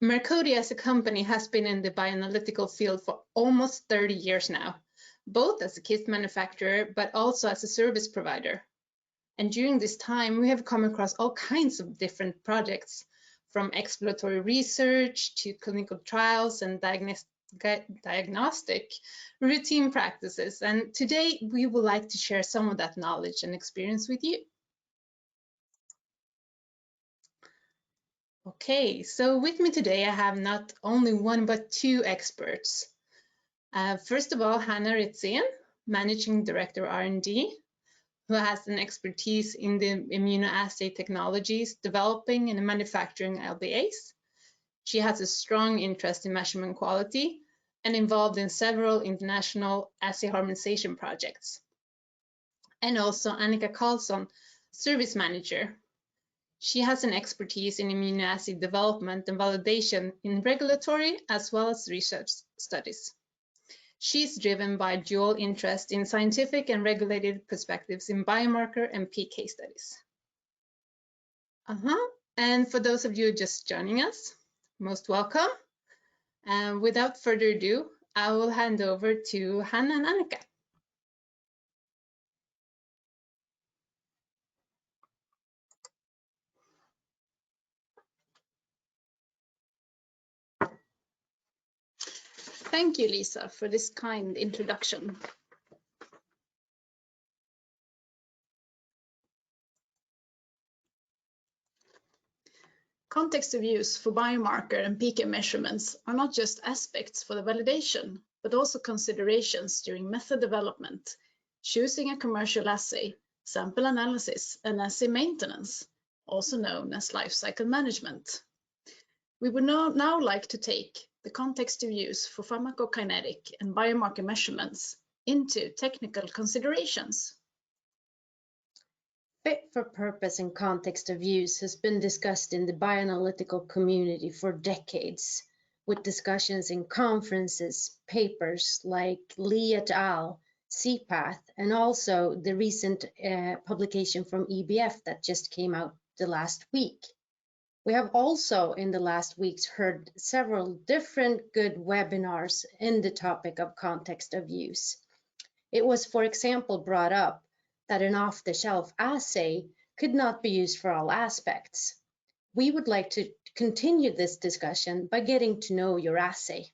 Mercodia as a company has been in the bioanalytical field for almost 30 years now, both as a kit manufacturer but also as a service provider. And during this time, we have come across all kinds of different projects, from exploratory research to clinical trials and diagnostic routine practices. And today, we would like to share some of that knowledge and experience with you. Okay, so with me today, I have not only one, but two experts. First of all, Hanna Ritzén, Managing Director R&D, who has an expertise in the immunoassay technologies, developing and manufacturing LBAs. She has a strong interest in measurement quality and involved in several international assay harmonization projects. And also Annika Karlsson, Service Manager. She has an expertise in immunoassay development and validation in regulatory as well as research studies. She's driven by dual interest in scientific and regulated perspectives in biomarker and PK studies. And for those of you just joining us, most welcome. And without further ado, I will hand over to Hanna and Annika. Thank you, Lisa, for this kind introduction. Context of use for biomarker and PK measurements are not just aspects for the validation, but also considerations during method development, choosing a commercial assay, sample analysis, and assay maintenance, also known as lifecycle management. We would now like to take the context of use for pharmacokinetic and biomarker measurements into technical considerations. Fit for purpose and context of use has been discussed in the bioanalytical community for decades, with discussions in conferences, papers like Lee et al., CPATH, and also the recent publication from EBF that just came out the last week. We have also in the last weeks heard several different good webinars in the topic of context of use. It was, for example, brought up that an off-the-shelf assay could not be used for all aspects. We would like to continue this discussion by getting to know your assay.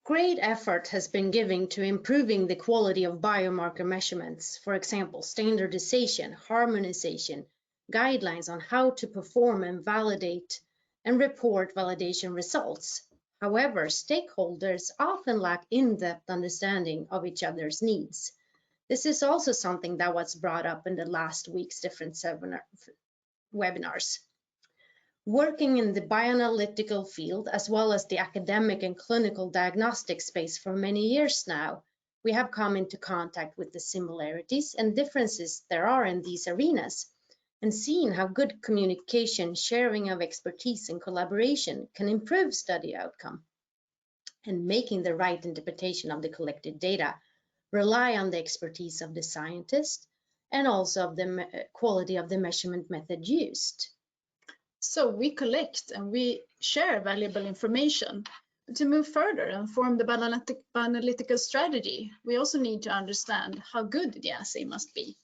Great effort has been given to improving the quality of biomarker measurements, for example, standardization, harmonization, guidelines on how to perform and validate and report validation results. However, stakeholders often lack in-depth understanding of each other's needs. This is also something that was brought up in the last week's different webinars. Working in the bioanalytical field, as well as the academic and clinical diagnostic space for many years now, we have come into contact with the similarities and differences there are in these arenas, and seen how good communication, sharing of expertise, and collaboration can improve study outcome. And making the right interpretation of the collected data rely on the expertise of the scientist and also of the quality of the measurement method used. So we collect and we share valuable information. To move further and form the bioanalytical strategy, we also need to understand how good the assay must be.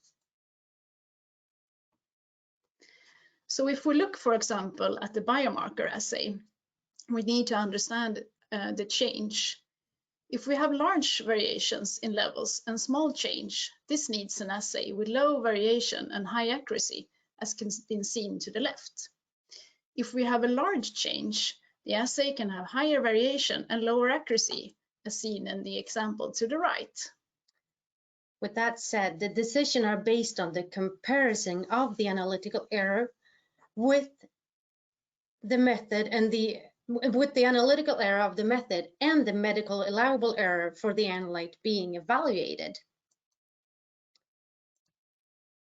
So if we look, for example, at the biomarker assay, we need to understand the change. If we have large variations in levels and small change, this needs an assay with low variation and high accuracy, as can be seen to the left. If we have a large change, the assay can have higher variation and lower accuracy, as seen in the example to the right. With that said, the decisions are based on the comparison of the analytical error with the method and the analytical error of the method and the medical allowable error for the analyte being evaluated.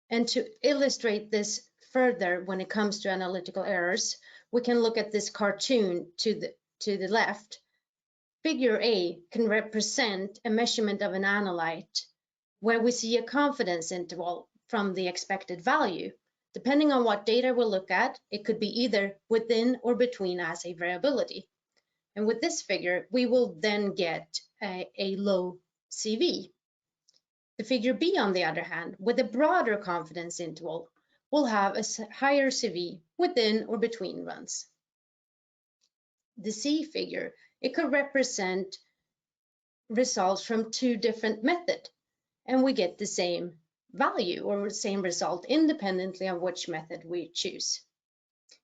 And to illustrate this further when it comes to analytical errors, we can look at this cartoon to the left. Figure A can represent a measurement of an analyte where we see a confidence interval from the expected value. Depending on what data we look at, it could be either within or between assay variability. And with this figure, we will then get a low CV. The figure B, on the other hand, with a broader confidence interval, will have a higher CV within or between runs. The C figure, it could represent results from two different methods, and we get the same value or same result independently of which method we choose.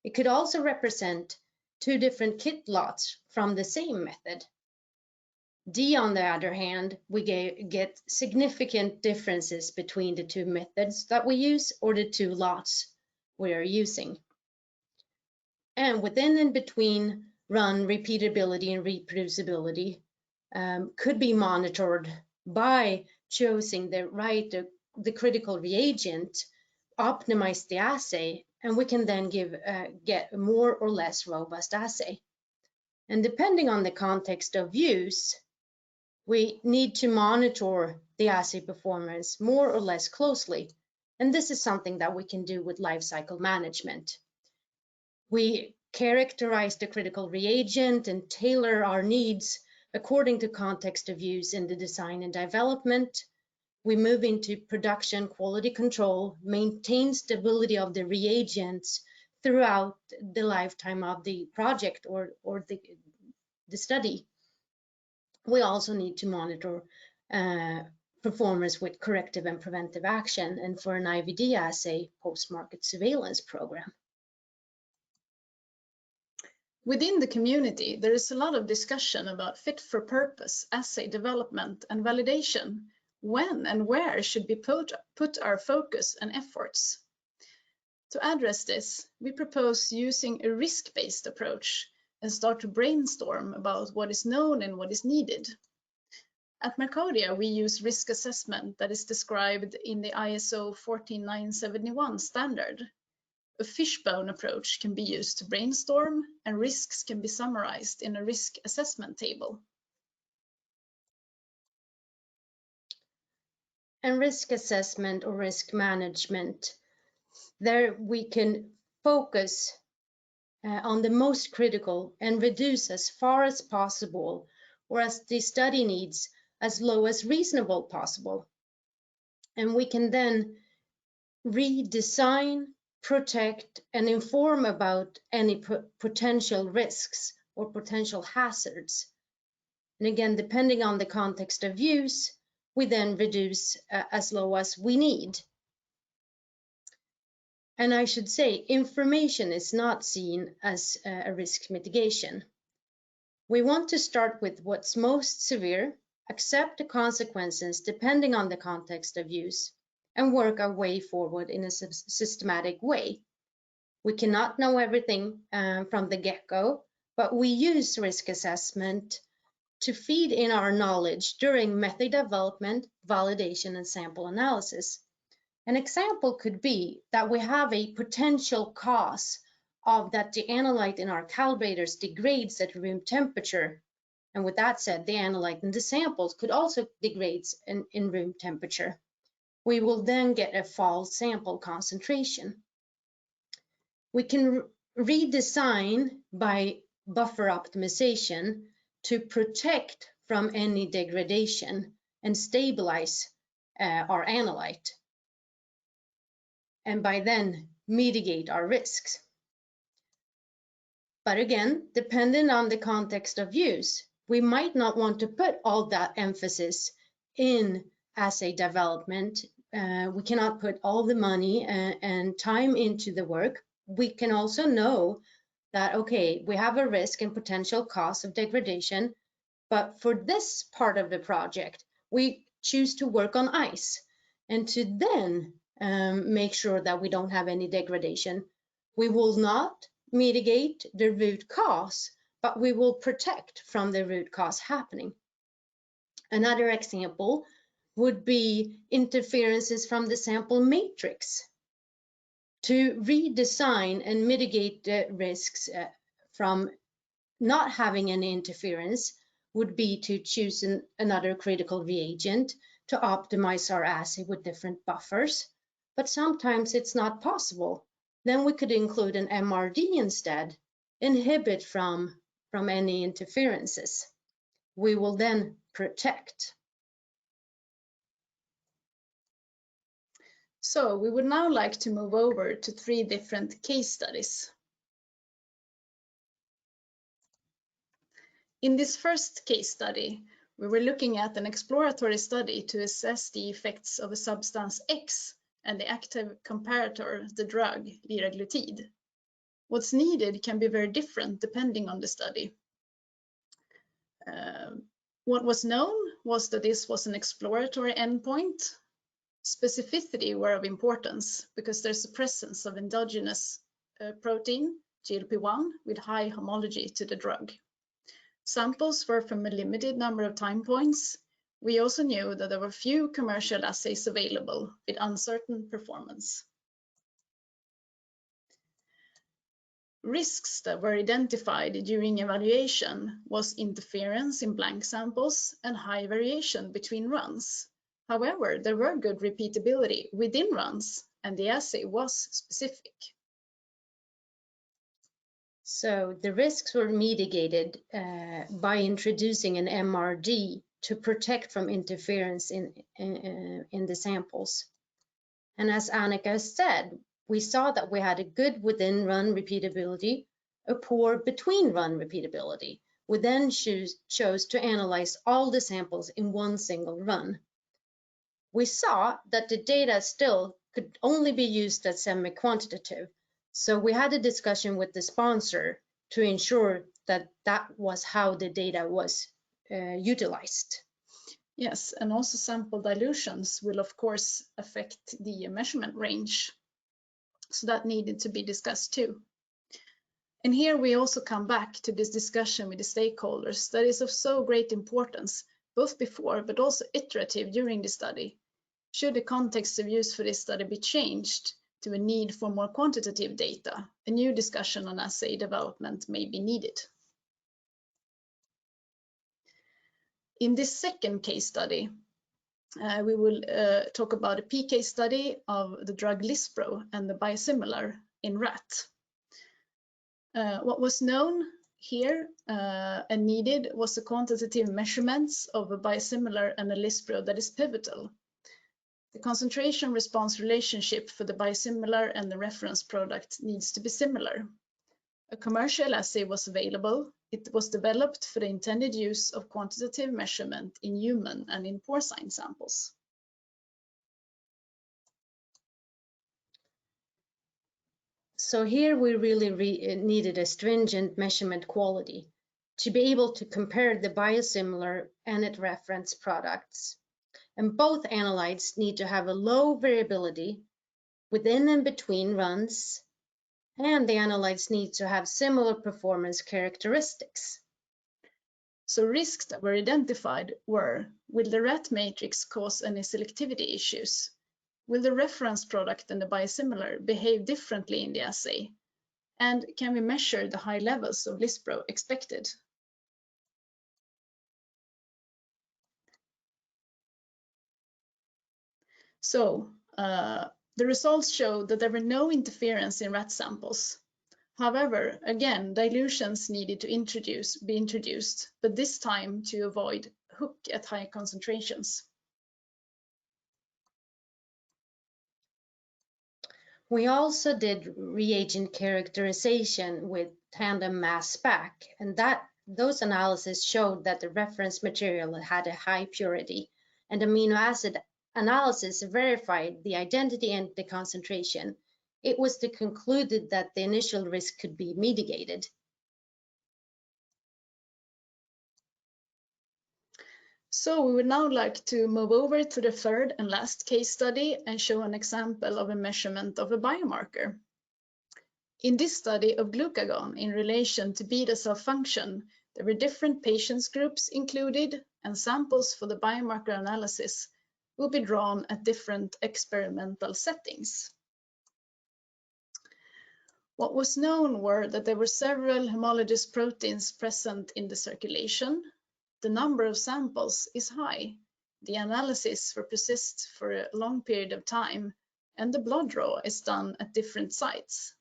It could also represent two different kit lots from the same method. D, on the other hand, we get significant differences between the two methods that we use or the two lots we are using. And within and between run repeatability and reproducibility could be monitored by choosing the critical reagent, optimize the assay, and we can then get a more or less robust assay. And depending on the context of use, we need to monitor the assay performance more or less closely. And this is something that we can do with lifecycle management. We characterize the critical reagent and tailor our needs according to context of use in the design and development. We move into production quality control, maintain stability of the reagents throughout the lifetime of the project or the study. We also need to monitor performance with corrective and preventive action, and for an IVD assay, post-market surveillance program. Within the community, there is a lot of discussion about fit-for-purpose assay development and validation. When and where should we put our focus and efforts? To address this, we propose using a risk-based approach and start to brainstorm about what is known and what is needed. At Mercodia, we use risk assessment that is described in the ISO 14971 standard. A fishbone approach can be used to brainstorm, and risks can be summarized in a risk assessment table. And risk assessment or risk management, there we can focus on the most critical and reduce as far as possible, or as the study needs, as low as reasonable possible. And we can then redesign, protect, and inform about any potential risks or potential hazards. And again, depending on the context of use, we then reduce as low as we need. And I should say, information is not seen as a risk mitigation. We want to start with what's most severe, accept the consequences depending on the context of use, and work our way forward in a systematic way. We cannot know everything from the get-go, but we use risk assessment to feed in our knowledge during method development, validation, and sample analysis. An example could be that we have a potential cause of that the analyte in our calibrators degrades at room temperature. And with that said, the analyte in the samples could also degrade in room temperature. We will then get a false sample concentration. We can redesign by buffer optimization to protect from any degradation and stabilize our analyte, and by then mitigate our risks. But again, depending on the context of use, we might not want to put all that emphasis in assay development. We cannot put all the money and time into the work. We can also know that, okay, we have a risk and potential cost of degradation, but for this part of the project, we choose to work on ice and to then make sure that we don't have any degradation. We will not mitigate the root cause, but we will protect from the root cause happening. Another example would be interferences from the sample matrix. To redesign and mitigate the risks from not having any interference would be to choose another critical reagent to optimize our assay with different buffers. but sometimes it's not possible. Then we could include an MRD instead, inhibit from any interferences. We will then protect. So we would now like to move over to 3 different case studies. In this first case study, we were looking at an exploratory study to assess the effects of a substance X and the active comparator, the drug liraglutide. What's needed can be very different depending on the study. What was known was that this was an exploratory endpoint. Specificity were of importance because there's a presence of endogenous protein, GLP-1, with high homology to the drug. Samples were from a limited number of time points. We also knew that there were few commercial assays available with uncertain performance. Risks that were identified during evaluation was interference in blank samples and high variation between runs. However, there were good repeatability within runs, and the assay was specific. So the risks were mitigated by introducing an MRD to protect from interference in the samples. And as Annika said, we saw that we had a good within-run repeatability, a poor between-run repeatability. We then chose to analyze all the samples in one single run. We saw that the data still could only be used as semi-quantitative, so we had a discussion with the sponsor to ensure that that was how the data was utilized. Yes, and also sample dilutions will of course affect the measurement range. So that needed to be discussed too. And here we also come back to this discussion with the stakeholders that is of so great importance, both before but also iterative during the study. Should the context of use for this study be changed to a need for more quantitative data, a new discussion on assay development may be needed. In this second case study, we will talk about a PK study of the drug Lispro and the biosimilar in rat. What was known here and needed was the quantitative measurements of a biosimilar and a Lispro that is pivotal. The concentration response relationship for the biosimilar and the reference product needs to be similar. A commercial assay was available. It was developed for the intended use of quantitative measurement in human and in porcine samples. So here we really needed a stringent measurement quality to be able to compare the biosimilar and its reference products. And both analytes need to have a low variability within and between runs, and the analytes need to have similar performance characteristics. So risks that were identified were, will the rat matrix cause any selectivity issues? Will the reference product and the biosimilar behave differently in the assay? And can we measure the high levels of Lispro expected? So the results show that there were no interference in rat samples. However, again, dilutions needed to be introduced, but this time to avoid hook at high concentrations. We also did reagent characterization with tandem mass spec, and those analyses showed that the reference material had a high purity, and amino acid analysis verified the identity and the concentration. It was concluded that the initial risk could be mitigated. So we would now like to move over to the third and last case study and show an example of a measurement of a biomarker. In this study of glucagon in relation to beta cell function, there were different patients groups included, and samples for the biomarker analysis will be drawn at different experimental settings. What was known were that there were several homologous proteins present in the circulation. The number of samples is high. The analysis were persist for a long period of time, and the blood draw is done at different sites.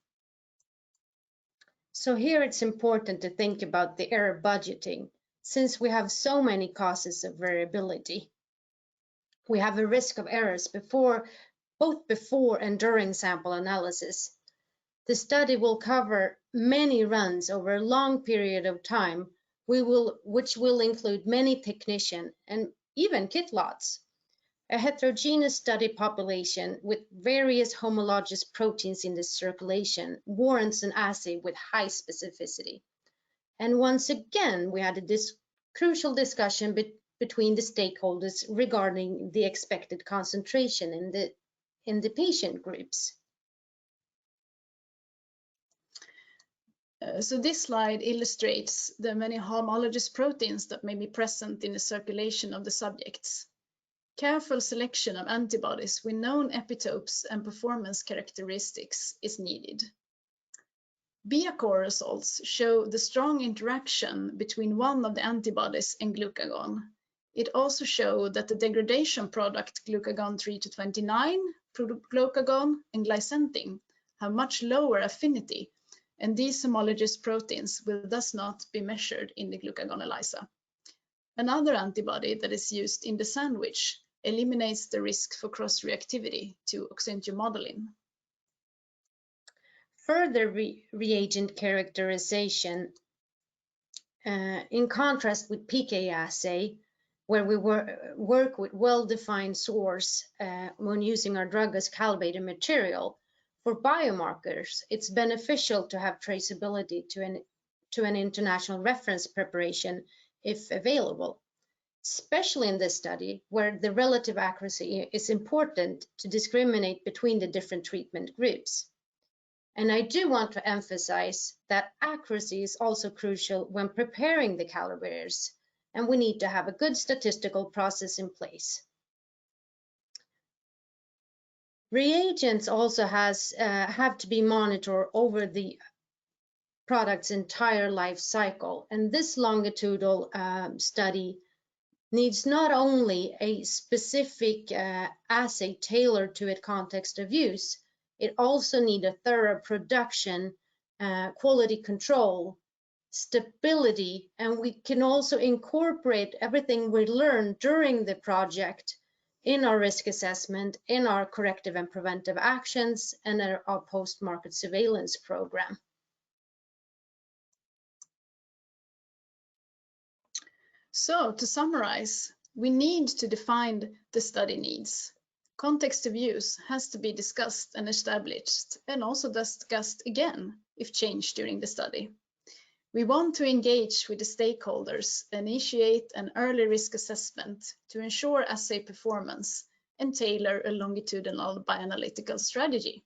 So here it's important to think about the error budgeting, since we have so many causes of variability. We have a risk of errors both before and during sample analysis. The study will cover many runs over a long period of time, which will include many technicians and even kit lots. A heterogeneous study population with various homologous proteins in the circulation warrants an assay with high specificity. And once again, we had this crucial discussion between the stakeholders regarding the expected concentration in the patient groups. So this slide illustrates the many homologous proteins that may be present in the circulation of the subjects. Careful selection of antibodies with known epitopes and performance characteristics is needed. BioCore results show the strong interaction between one of the antibodies and glucagon. It also showed that the degradation product glucagon 3-29, glucagon, and glycentin have much lower affinity, and these homologous proteins will thus not be measured in the glucagon ELISA. Another antibody that is used in the sandwich eliminates the risk for cross-reactivity to oxyntomodulin. Further reagent characterization, in contrast with PK assay, where we work with well-defined source when using our drug as calibrated material, for biomarkers, it's beneficial to have traceability to an international reference preparation if available, especially in this study where the relative accuracy is important to discriminate between the different treatment groups. And I do want to emphasize that accuracy is also crucial when preparing the calibrators, and we need to have a good statistical process in place. Reagents also have to be monitored over the product's entire life cycle, and this longitudinal study needs not only a specific assay tailored to its context of use, it also needs a thorough production, quality control, stability, and we can also incorporate everything we learned during the project in our risk assessment, in our corrective and preventive actions, and our post-market surveillance program. So to summarize, we need to define the study needs. Context of use has to be discussed and established, and also discussed again if changed during the study. We want to engage with the stakeholders, initiate an early risk assessment to ensure assay performance, and tailor a longitudinal bioanalytical strategy.